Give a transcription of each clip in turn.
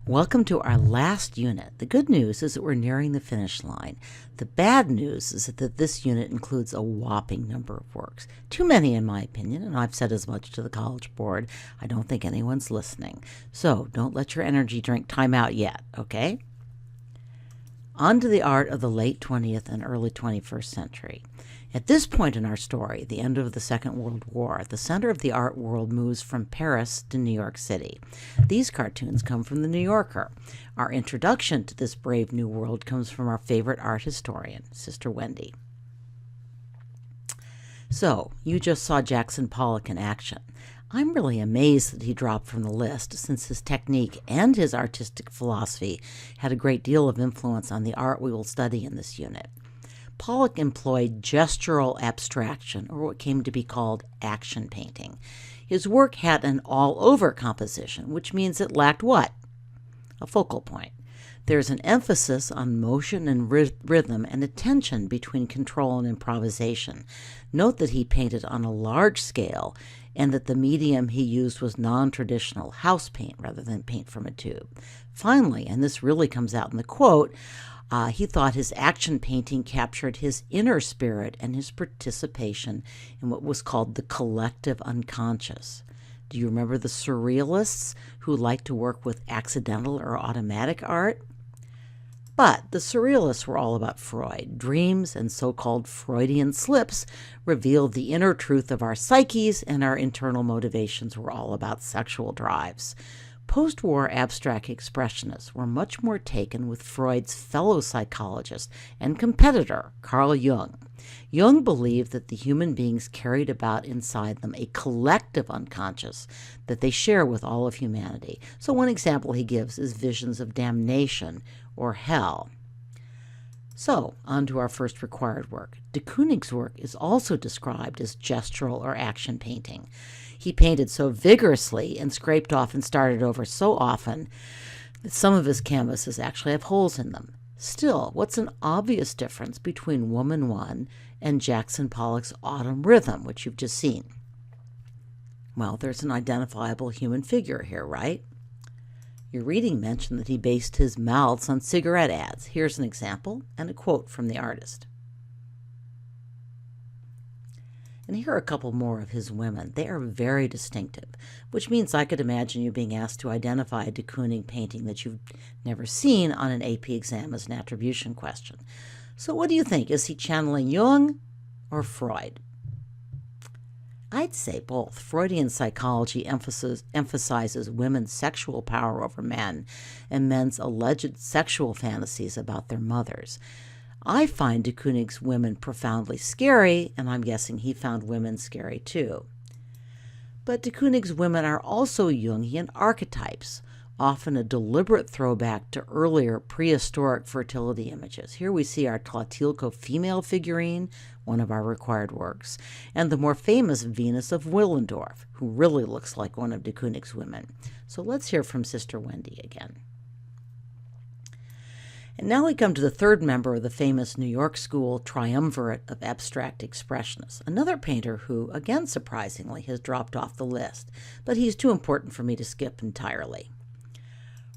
Welcome to our last unit. The good news is that we're nearing the finish line. The bad news is that this unit includes a whopping number of works. Too many in my opinion, and I've said as much to the College Board. I don't think anyone's listening. So don't let your energy drink time out yet, okay? On to the art of the late 20th and early 21st century. At this point in our story, the end of the Second World War, the center of the art world moves from Paris to New York City. These cartoons come from the New Yorker. Our introduction to this brave new world comes from our favorite art historian, Sister Wendy. So, you just saw Jackson Pollock in action. I'm really amazed that he dropped from the list, since his technique and his artistic philosophy had a great deal of influence on the art we will study in this unit. Pollock employed gestural abstraction, or what came to be called action painting. His work had an all-over composition, which means it lacked what? A focal point. There's an emphasis on motion and rhythm and a tension between control and improvisation. Note that he painted on a large scale and that the medium he used was non-traditional house paint rather than paint from a tube. Finally, and this really comes out in the quote, he thought his action painting captured his inner spirit and his participation in what was called the collective unconscious. Do you remember the surrealists who liked to work with accidental or automatic art? But the surrealists were all about Freud. Dreams and so-called Freudian slips revealed the inner truth of our psyches, and our internal motivations were all about sexual drives. Post-war abstract expressionists were much more taken with Freud's fellow psychologist and competitor, Carl Jung. Jung believed that the human beings carried about inside them a collective unconscious that they share with all of humanity. So one example he gives is visions of damnation or hell. So, on to our first required work. De Kooning's work is also described as gestural or action painting. He painted so vigorously and scraped off and started over so often that some of his canvases actually have holes in them. Still, what's an obvious difference between Woman 1 and Jackson Pollock's Autumn Rhythm, which you've just seen? Well, there's an identifiable human figure here, right? Your reading mentioned that he based his mouths on cigarette ads. Here's an example and a quote from the artist. And here are a couple more of his women. They are very distinctive, which means I could imagine you being asked to identify a de Kooning painting that you've never seen on an AP exam as an attribution question. So what do you think? Is he channeling Jung or Freud? I'd say both. Freudian psychology emphasizes women's sexual power over men and men's alleged sexual fantasies about their mothers. I find de Kooning's women profoundly scary, and I'm guessing he found women scary too. But de Kooning's women are also Jungian archetypes, often a deliberate throwback to earlier prehistoric fertility images. Here we see our Tlatelolco female figurine, one of our required works, and the more famous Venus of Willendorf, who really looks like one of de Kooning's women. So let's hear from Sister Wendy again. And now we come to the third member of the famous New York School triumvirate of abstract expressionists, another painter who, again surprisingly, has dropped off the list, but he's too important for me to skip entirely.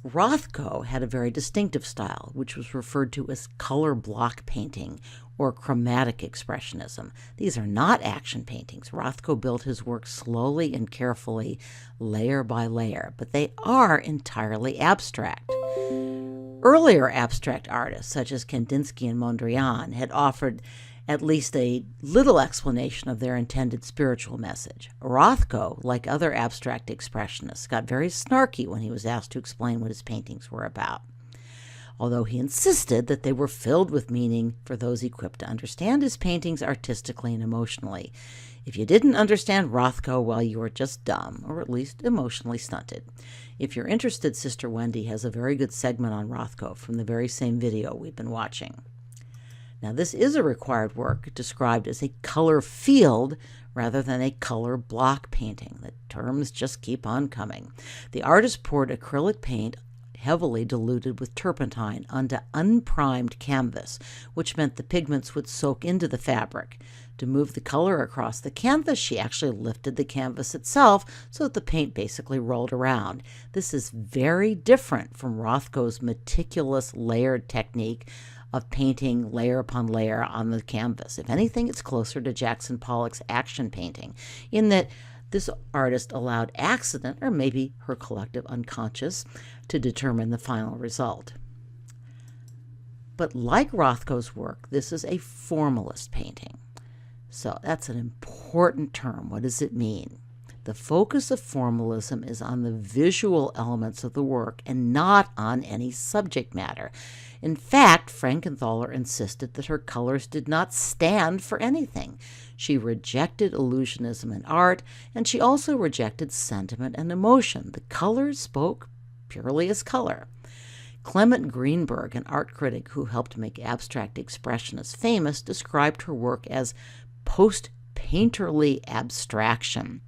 Rothko had a very distinctive style, which was referred to as color block painting or chromatic expressionism. These are not action paintings. Rothko built his work slowly and carefully, layer by layer, but they are entirely abstract. Earlier abstract artists, such as Kandinsky and Mondrian, had offered at least a little explanation of their intended spiritual message. Rothko, like other abstract expressionists, got very snarky when he was asked to explain what his paintings were about, although he insisted that they were filled with meaning for those equipped to understand his paintings artistically and emotionally. If you didn't understand Rothko, well, you were just dumb, or at least emotionally stunted. If you're interested, Sister Wendy has a very good segment on Rothko from the very same video we've been watching. Now, this is a required work described as a color field rather than a color block painting. The terms just keep on coming. The artist poured acrylic paint heavily diluted with turpentine onto unprimed canvas, which meant the pigments would soak into the fabric. To move the color across the canvas, she actually lifted the canvas itself so that the paint basically rolled around. This is very different from Rothko's meticulous layered technique of painting layer upon layer on the canvas. If anything, it's closer to Jackson Pollock's action painting, in that this artist allowed accident, or maybe her collective unconscious, to determine the final result. But like Rothko's work, this is a formalist painting. So that's an important term. What does it mean? The focus of formalism is on the visual elements of the work and not on any subject matter. In fact, Frankenthaler insisted that her colors did not stand for anything. She rejected illusionism in art, and she also rejected sentiment and emotion. The colors spoke purely as color. Clement Greenberg, an art critic who helped make abstract expressionists famous, described her work as post-painterly abstraction.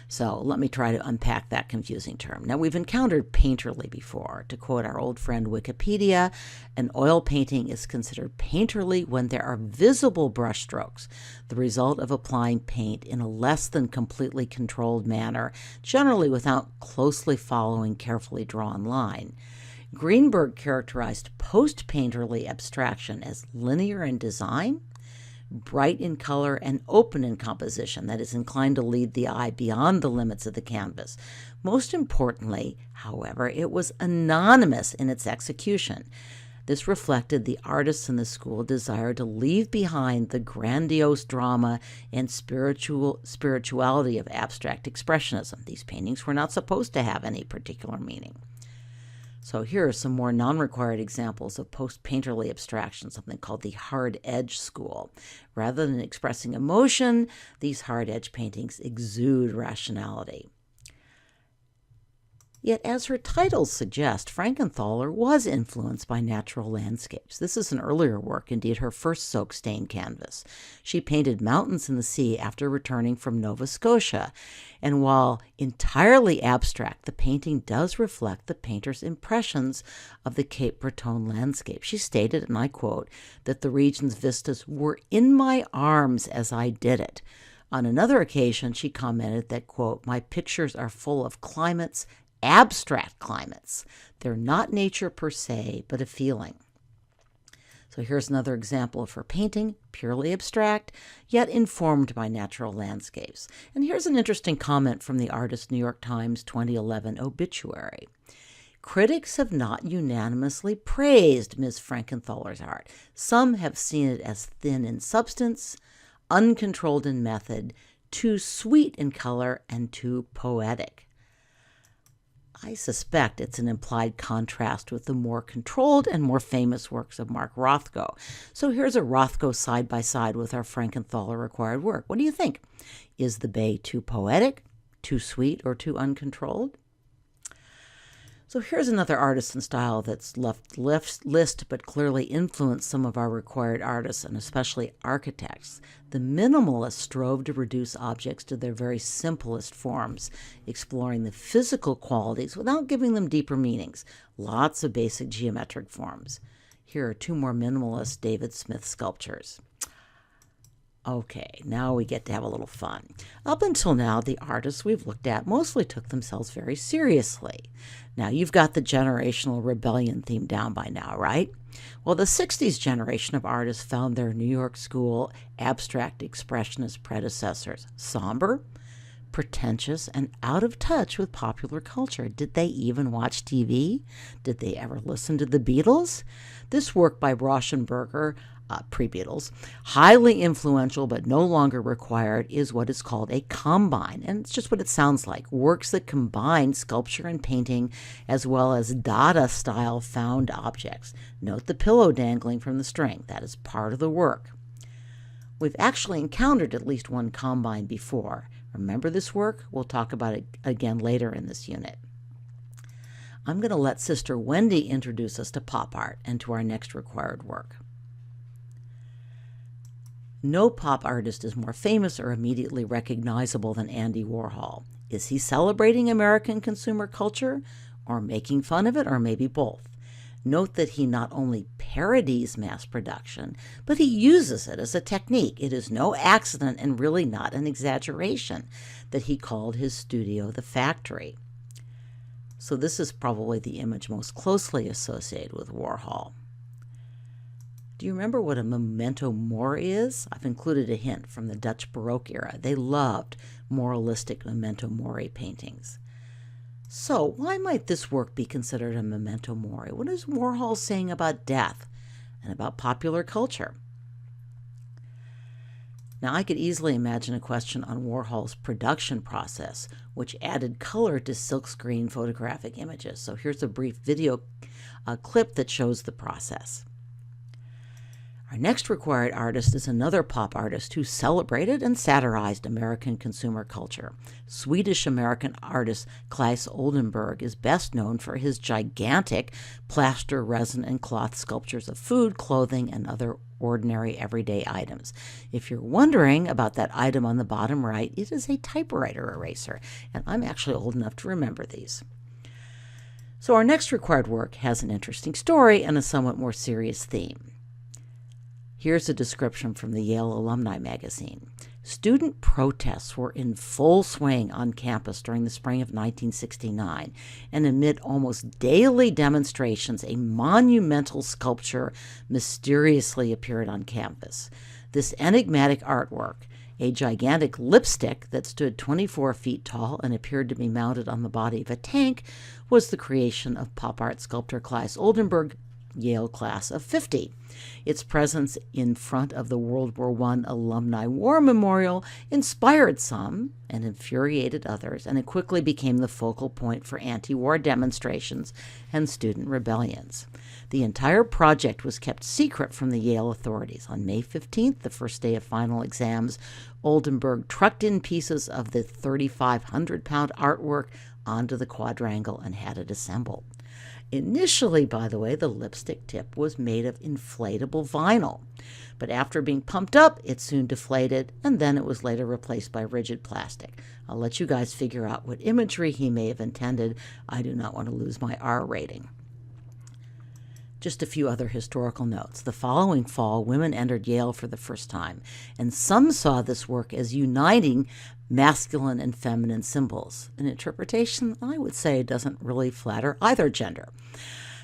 So let me try to unpack that confusing term. Now, we've encountered painterly before. To quote our old friend Wikipedia, an oil painting is considered painterly when there are visible brushstrokes, the result of applying paint in a less than completely controlled manner, generally without closely following carefully drawn line. Greenberg characterized post-painterly abstraction as linear in design, bright in color, and open in composition, that is inclined to lead the eye beyond the limits of the canvas. Most importantly, however, it was anonymous in its execution. This reflected the artists in the school desire to leave behind the grandiose drama and spirituality of abstract expressionism. These paintings were not supposed to have any particular meaning. So here are some more non-required examples of post-painterly abstraction, something called the hard edge school. Rather than expressing emotion, these hard edge paintings exude rationality. Yet, as her titles suggest, Frankenthaler was influenced by natural landscapes. This is an earlier work, indeed her first soak-stained canvas. She painted mountains and the sea after returning from Nova Scotia, and while entirely abstract, the painting does reflect the painter's impressions of the Cape Breton landscape. She stated, and I quote, that the region's vistas were in my arms as I did it. On another occasion, she commented that, quote, my pictures are full of climates, abstract climates. They're not nature per se, but a feeling. So here's another example of her painting, purely abstract, yet informed by natural landscapes. And here's an interesting comment from the artist's New York Times 2011 obituary. Critics have not unanimously praised Ms. Frankenthaler's art. Some have seen it as thin in substance, uncontrolled in method, too sweet in color, and too poetic. I suspect it's an implied contrast with the more controlled and more famous works of Mark Rothko. So here's a Rothko side-by-side with our Frankenthaler required work. What do you think? Is the bay too poetic, too sweet, or too uncontrolled? So here's another artist and style that's left list but clearly influenced some of our required artists and especially architects. The minimalists strove to reduce objects to their very simplest forms, exploring the physical qualities without giving them deeper meanings. Lots of basic geometric forms. Here are two more minimalist David Smith sculptures. Okay, now we get to have a little fun. Up until now, the artists we've looked at mostly took themselves very seriously. Now, you've got the generational rebellion theme down by now, right? Well, the 60s generation of artists found their New York School abstract expressionist predecessors somber, pretentious, and out of touch with popular culture. Did they even watch TV? Did they ever listen to the Beatles? This work by Rauschenberger, pre-Beatles, highly influential but no longer required, is what is called a combine. And it's just what it sounds like. Works that combine sculpture and painting as well as Dada-style found objects. Note the pillow dangling from the string. That is part of the work. We've actually encountered at least one combine before. Remember this work? We'll talk about it again later in this unit. I'm going to let Sister Wendy introduce us to pop art and to our next required work. No pop artist is more famous or immediately recognizable than Andy Warhol. Is he celebrating American consumer culture? or making fun of it, or maybe both. Note that he not only parodies mass production, but he uses it as a technique. It is no accident and really not an exaggeration that he called his studio the factory. So this is probably the image most closely associated with Warhol. Do you remember what a memento mori is? I've included a hint from the Dutch Baroque era. They loved moralistic memento mori paintings. So why might this work be considered a memento mori? What is Warhol saying about death and about popular culture? Now, I could easily imagine a question on Warhol's production process, which added color to silkscreen photographic images. So here's a brief video clip that shows the process. Our next required artist is another pop artist who celebrated and satirized American consumer culture. Swedish-American artist Claes Oldenburg is best known for his gigantic plaster, resin, and cloth sculptures of food, clothing, and other ordinary everyday items. If you're wondering about that item on the bottom right, it is a typewriter eraser, and I'm actually old enough to remember these. So our next required work has an interesting story and a somewhat more serious theme. Here's a description from the Yale Alumni Magazine. Student protests were in full swing on campus during the spring of 1969, and amid almost daily demonstrations, a monumental sculpture mysteriously appeared on campus. This enigmatic artwork, a gigantic lipstick that stood 24 feet tall and appeared to be mounted on the body of a tank, was the creation of pop art sculptor Claes Oldenburg, Yale class of 50. Its presence in front of the World War I Alumni War Memorial inspired some and infuriated others, and it quickly became the focal point for anti-war demonstrations and student rebellions. The entire project was kept secret from the Yale authorities. On May 15th, the first day of final exams, Oldenburg trucked in pieces of the 3,500-pound artwork onto the quadrangle and had it assembled. Initially, by the way, the lipstick tip was made of inflatable vinyl, but after being pumped up, it soon deflated, and then it was later replaced by rigid plastic. I'll let you guys figure out what imagery he may have intended. I do not want to lose my R rating. Just a few other historical notes. The following fall, women entered Yale for the first time, and some saw this work as uniting masculine and feminine symbols. An interpretation, I would say, doesn't really flatter either gender.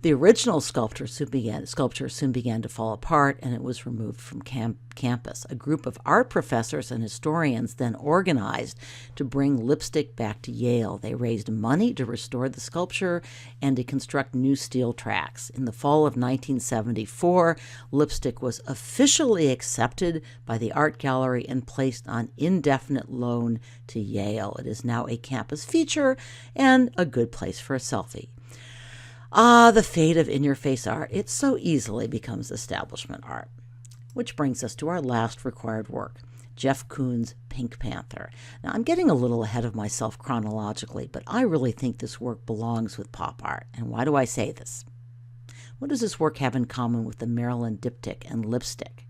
The original sculpture soon began to fall apart, and it was removed from campus. A group of art professors and historians then organized to bring lipstick back to Yale. They raised money to restore the sculpture and to construct new steel tracks. In the fall of 1974, lipstick was officially accepted by the art gallery and placed on indefinite loan to Yale. It is now a campus feature and a good place for a selfie. Ah, the fate of in-your-face art. It so easily becomes establishment art. Which brings us to our last required work, Jeff Koons' Pink Panther. Now, I'm getting a little ahead of myself chronologically, but I really think this work belongs with pop art. And why do I say this? What does this work have in common with the Maryland diptych and lipstick?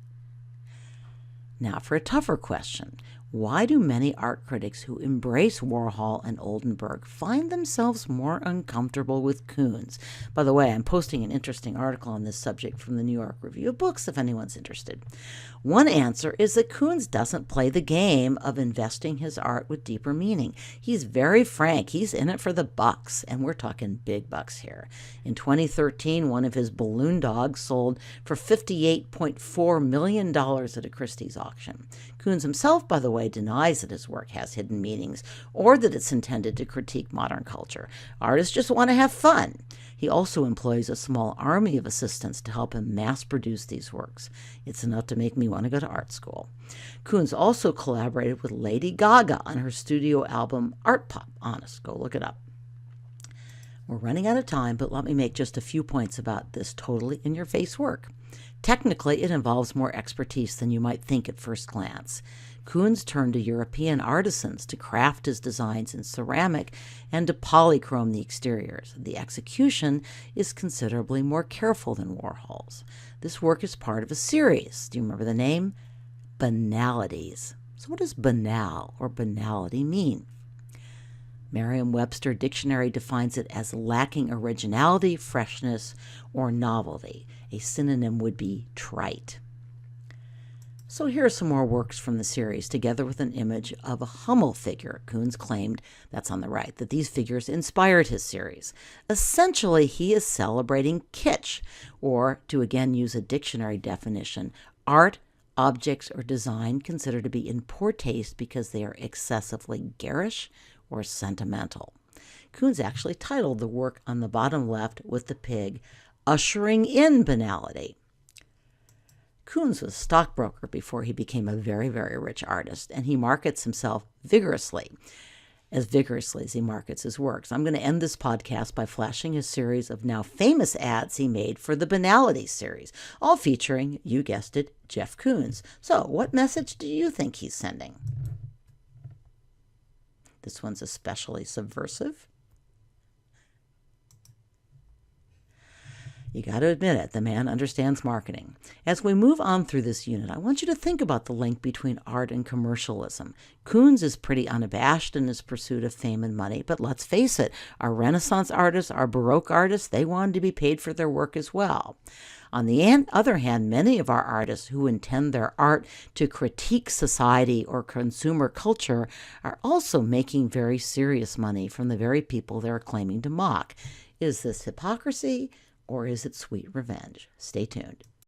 Now, for a tougher question, why do many art critics who embrace Warhol and Oldenburg find themselves more uncomfortable with Koons? By the way, I'm posting an interesting article on this subject from the New York Review of Books if anyone's interested. One answer is that Koons doesn't play the game of investing his art with deeper meaning. He's very frank. He's in it for the bucks, and we're talking big bucks here. In 2013, one of his balloon dogs sold for $58.4 million at a Christie's auction. Koons himself, by the way, denies that his work has hidden meanings or that it's intended to critique modern culture. Artists just want to have fun. He also employs a small army of assistants to help him mass-produce these works. It's enough to make me want to go to art school. Koons also collaborated with Lady Gaga on her studio album Art Pop. Honest, go look it up. We're running out of time, but let me make just a few points about this totally in-your-face work. Technically, it involves more expertise than you might think at first glance. Koons turned to European artisans to craft his designs in ceramic and to polychrome the exteriors. The execution is considerably more careful than Warhol's. This work is part of a series. Do you remember the name? Banalities. So what does banal or banality mean? Merriam-Webster Dictionary defines it as lacking originality, freshness, or novelty. A synonym would be trite. So here are some more works from the series, together with an image of a Hummel figure. Koons claimed, that's on the right, that these figures inspired his series. Essentially, he is celebrating kitsch, or, to again use a dictionary definition, art, objects, or design considered to be in poor taste because they are excessively garish or sentimental. Koons actually titled the work on the bottom left with the pig, "Ushering in Banality." Koons was a stockbroker before he became a very, very rich artist, and he markets himself vigorously as he markets his works. I'm going to end this podcast by flashing a series of now famous ads he made for the Banality series, all featuring, you guessed it, Jeff Koons. So what message do you think he's sending? This one's especially subversive. You got to admit it, the man understands marketing. As we move on through this unit, I want you to think about the link between art and commercialism. Koons is pretty unabashed in his pursuit of fame and money, but let's face it, our Renaissance artists, our Baroque artists, they wanted to be paid for their work as well. On the other hand, many of our artists who intend their art to critique society or consumer culture are also making very serious money from the very people they're claiming to mock. Is this hypocrisy? Or is it sweet revenge? Stay tuned.